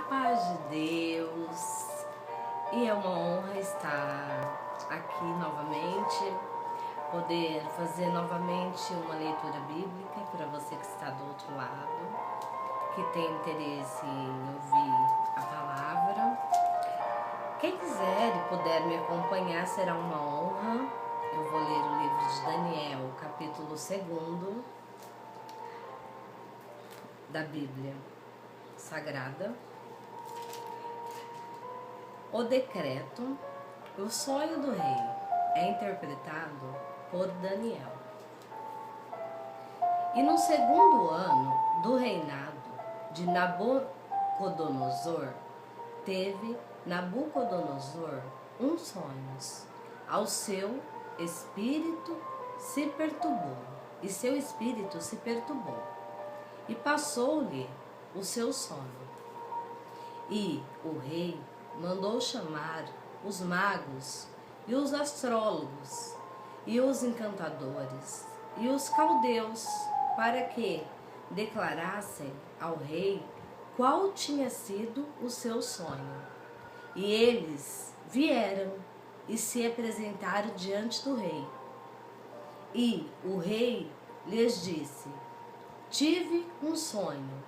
paz de Deus, e é uma honra estar aqui novamente, poder fazer novamente uma leitura bíblica para você que está do outro lado, que tem interesse em ouvir a palavra. Quem quiser e puder me acompanhar será uma honra. Eu vou ler o livro de Daniel, capítulo 2 da Bíblia Sagrada. O decreto, o sonho do rei, é interpretado por Daniel. E no 2º ano do reinado de Nabucodonosor, teve Nabucodonosor um sonho. Ao seu espírito se perturbou, e passou-lhe o seu sono. E o rei mandou chamar os magos e os astrólogos e os encantadores e os caldeus para que declarassem ao rei qual tinha sido o seu sonho. E eles vieram e se apresentaram diante do rei. E o rei lhes disse: tive um sonho,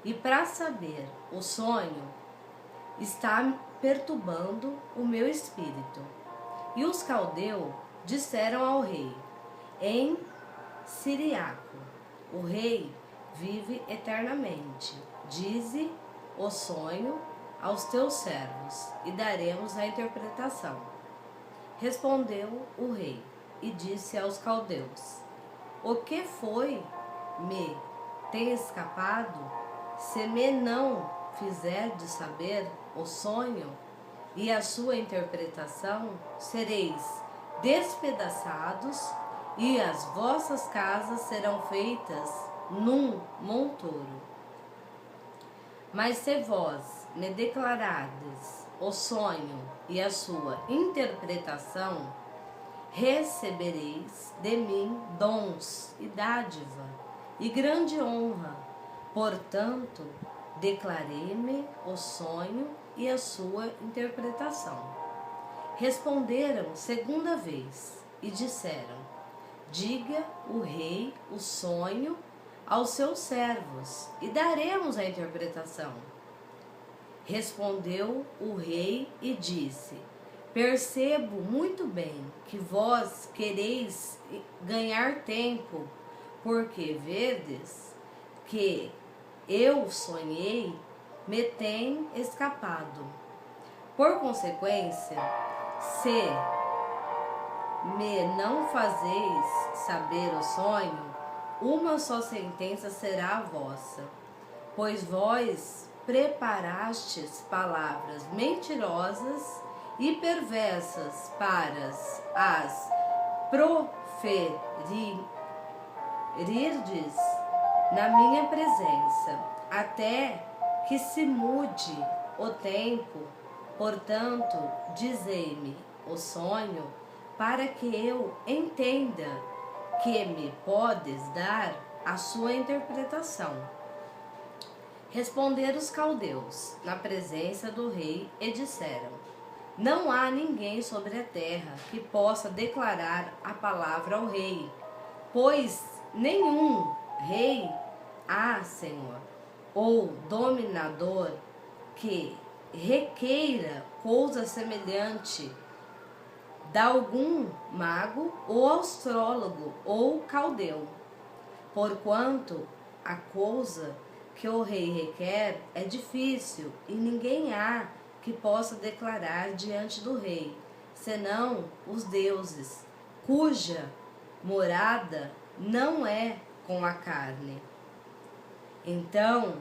e para saber o sonho está perturbando o meu espírito. E os caldeus disseram ao rei em siriaco: o rei vive eternamente. Dize o sonho aos teus servos, e daremos a interpretação. Respondeu o rei e disse aos caldeus: o que foi me tem escapado? Se me não fizerdes saber o sonho e a sua interpretação, sereis despedaçados, e as vossas casas serão feitas num montouro. Mas se vós me declarardes o sonho e a sua interpretação, recebereis de mim dons e dádiva e grande honra. Portanto, declarei-me o sonho e a sua interpretação. Responderam segunda vez e disseram: diga o rei o sonho aos seus servos, e daremos a interpretação. Respondeu o rei e disse: percebo muito bem que vós quereis ganhar tempo, porque vedes que eu sonhei me tem escapado. Por consequência, se me não fazeis saber o sonho, uma só sentença será a vossa, pois vós preparastes palavras mentirosas e perversas para as proferirdes na minha presença, até que se mude o tempo. Portanto, dizei-me o sonho, para que eu entenda que me podes dar a sua interpretação. Responderam os caldeus na presença do rei e disseram: não há ninguém sobre a terra que possa declarar a palavra ao rei, pois nenhum rei há, Senhor, ou dominador que requeira coisa semelhante de algum mago ou astrólogo ou caldeu. Porquanto a coisa que o rei requer é difícil, e ninguém há que possa declarar diante do rei, senão os deuses, cuja morada não é com a carne. Então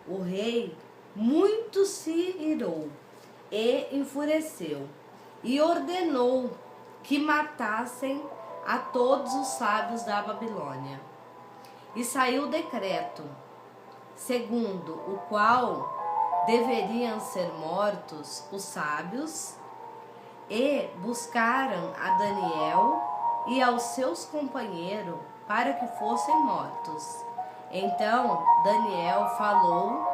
o rei muito se irou e enfureceu, e ordenou que matassem a todos os sábios da Babilônia. E saiu o decreto, segundo o qual deveriam ser mortos os sábios, e buscaram a Daniel e aos seus companheiros para que fossem mortos. Então Daniel falou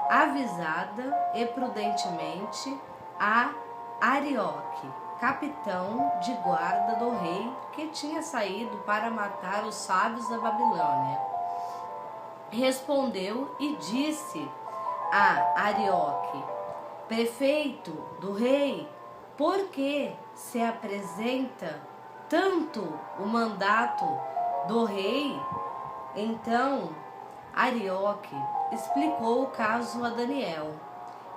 avisada e prudentemente a Arioque, capitão de guarda do rei, que tinha saído para matar os sábios da Babilônia. Respondeu e disse a Arioque, prefeito do rei, por que se apresenta tanto o mandato do rei? Então Arioque explicou o caso a Daniel.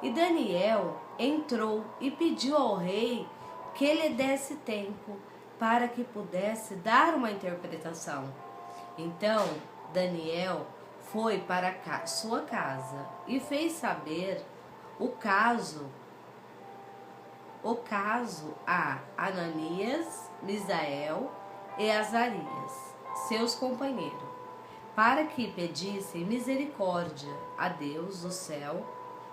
E Daniel entrou e pediu ao rei que lhe desse tempo para que pudesse dar uma interpretação. Então Daniel foi para sua casa e fez saber o caso a Ananias, Misael e Azarias, seus companheiros, para que pedissem misericórdia a Deus do céu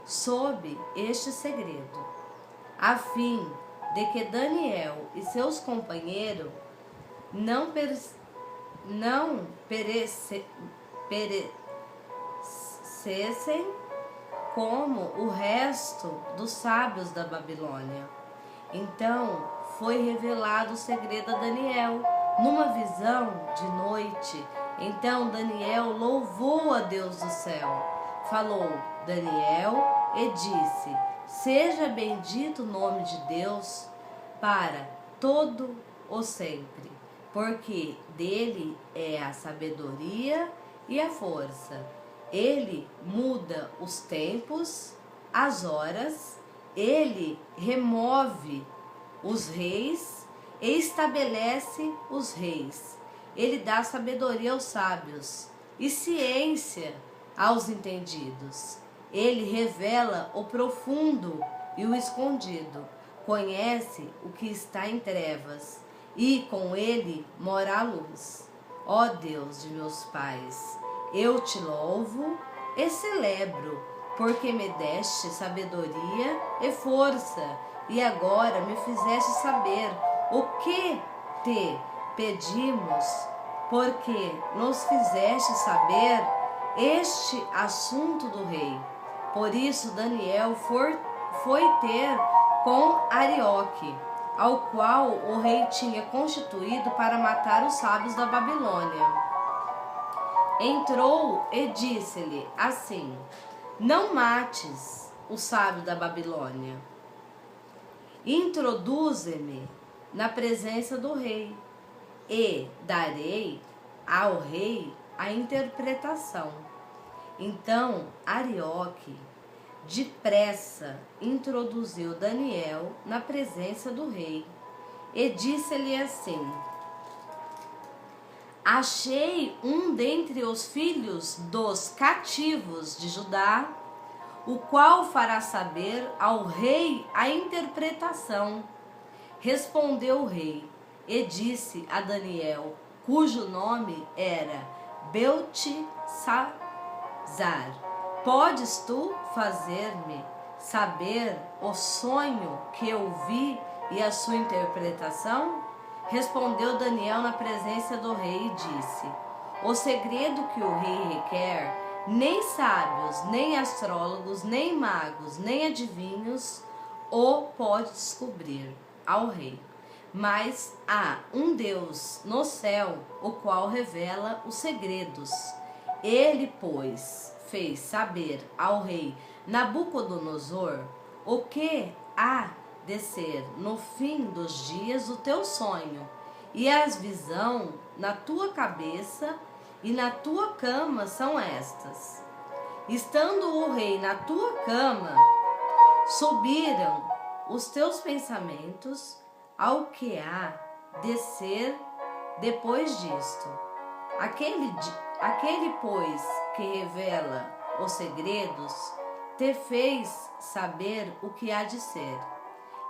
sob este segredo, a fim de que Daniel e seus companheiros não perecessem como o resto dos sábios da Babilônia. Então foi revelado o segredo a Daniel numa visão de noite. Então Daniel louvou a Deus do céu. Falou Daniel e disse: seja bendito o nome de Deus para todo o sempre, porque dele é a sabedoria e a força. Ele muda os tempos, as horas, ele remove os reis e estabelece os reis. Ele dá sabedoria aos sábios e ciência aos entendidos. Ele revela o profundo e o escondido, conhece o que está em trevas, e com ele mora a luz. Ó Deus de meus pais, eu te louvo e celebro, porque me deste sabedoria e força, e agora me fizeste saber o que te pedimos, porque nos fizeste saber este assunto do rei. Por isso Daniel foi ter com Arioque, ao qual o rei tinha constituído para matar os sábios da Babilônia. Entrou e disse-lhe assim: não mates o sábio da Babilônia. Introduze-me na presença do rei, e darei ao rei a interpretação. Então Arioque depressa introduziu Daniel na presença do rei e disse-lhe assim: achei um dentre os filhos dos cativos de Judá, o qual fará saber ao rei a interpretação. Respondeu o rei e disse a Daniel, cujo nome era Beltesazar: podes tu fazer-me saber o sonho que eu vi e a sua interpretação? Respondeu Daniel na presença do rei e disse: o segredo que o rei requer, nem sábios, nem astrólogos, nem magos, nem adivinhos o pode descobrir ao rei. Mas há um Deus no céu, o qual revela os segredos. Ele, pois, fez saber ao rei Nabucodonosor o que há de ser no fim dos dias o teu sonho, e as visão na tua cabeça e na tua cama são estas. Estando o rei na tua cama, subiram os teus pensamentos ao que há de ser depois disto. Aquele, pois, que revela os segredos, te fez saber o que há de ser.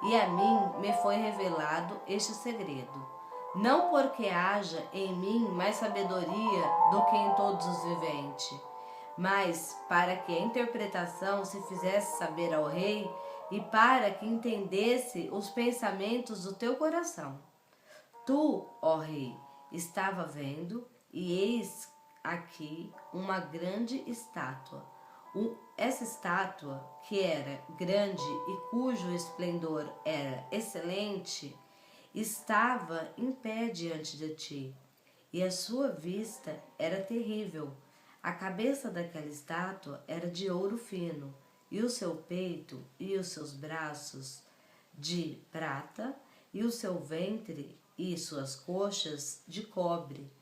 E a mim me foi revelado este segredo, não porque haja em mim mais sabedoria do que em todos os viventes, mas para que a interpretação se fizesse saber ao rei e para que entendesse os pensamentos do teu coração. Tu, ó rei, estava vendo, e eis aqui uma grande estátua, Essa estátua, que era grande e cujo esplendor era excelente, estava em pé diante de ti, e a sua vista era terrível. A cabeça daquela estátua era de ouro fino, e o seu peito e os seus braços de prata, e o seu ventre e suas coxas de cobre,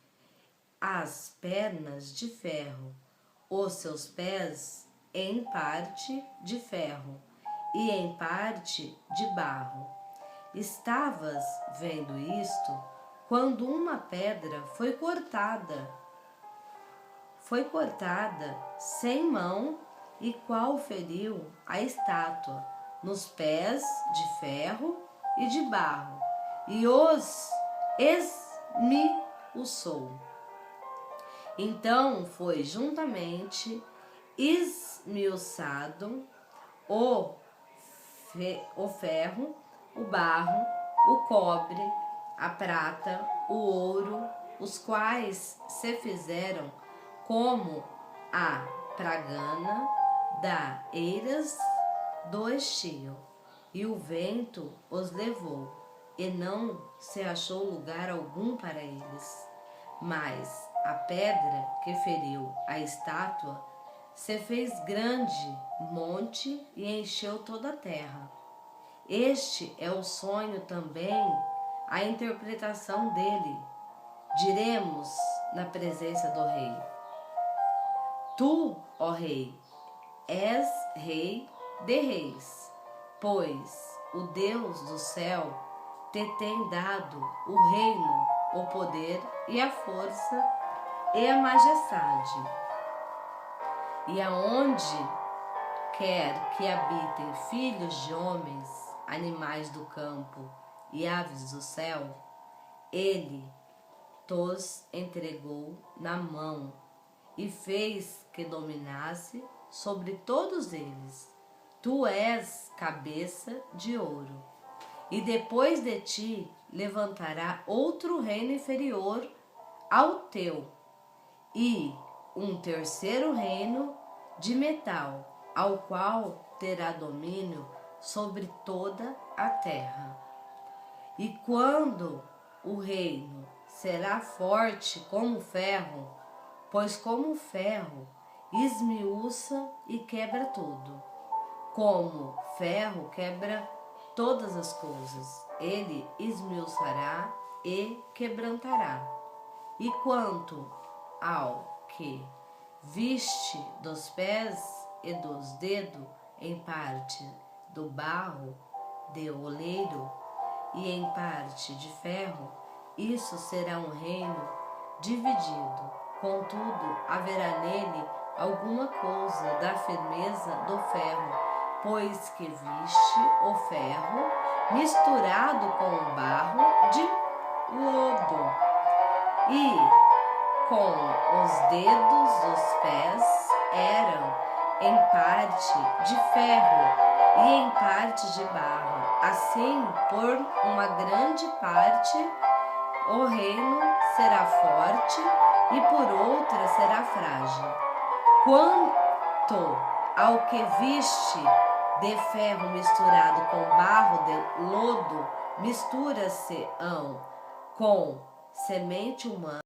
as pernas de ferro, os seus pés em parte de ferro e em parte de barro. Estavas vendo isto quando uma pedra foi cortada sem mão, e qual feriu a estátua nos pés de ferro e de barro, e os esmiuçou. Então foi juntamente esmiuçado o ferro, o barro, o cobre, a prata, o ouro, os quais se fizeram como a pragana da eiras do estio, e o vento os levou, e não se achou lugar algum para eles. Mas a pedra que feriu a estátua se fez grande monte e encheu toda a terra. Este é o sonho também, a interpretação dele. Diremos na presença do rei: Tu, ó rei, és rei de reis, pois o Deus do céu te tem dado o reino, o poder e a força e a majestade. E aonde quer que habitem filhos de homens, animais do campo e aves do céu, ele tos entregou na mão e fez que dominasse sobre todos eles. Tu és cabeça de ouro, e depois de ti levantará outro reino inferior ao teu, e um terceiro reino de metal, ao qual terá domínio sobre toda a terra. E quando o reino será forte como ferro, pois como o ferro esmiuça e quebra tudo, como ferro quebra todas as coisas, ele esmiuçará e quebrantará. E quanto ao que viste dos pés e dos dedos em parte do barro de oleiro e em parte de ferro, isso será um reino dividido. Contudo, haverá nele alguma coisa da firmeza do ferro, pois que viste o ferro misturado com o barro de lodo, e com os dedos dos pés eram em parte de ferro e em parte de barro. Assim, por uma grande parte, o reino será forte e por outra será frágil. Quanto ao que viste de ferro misturado com barro de lodo, mistura-se-ão com semente humana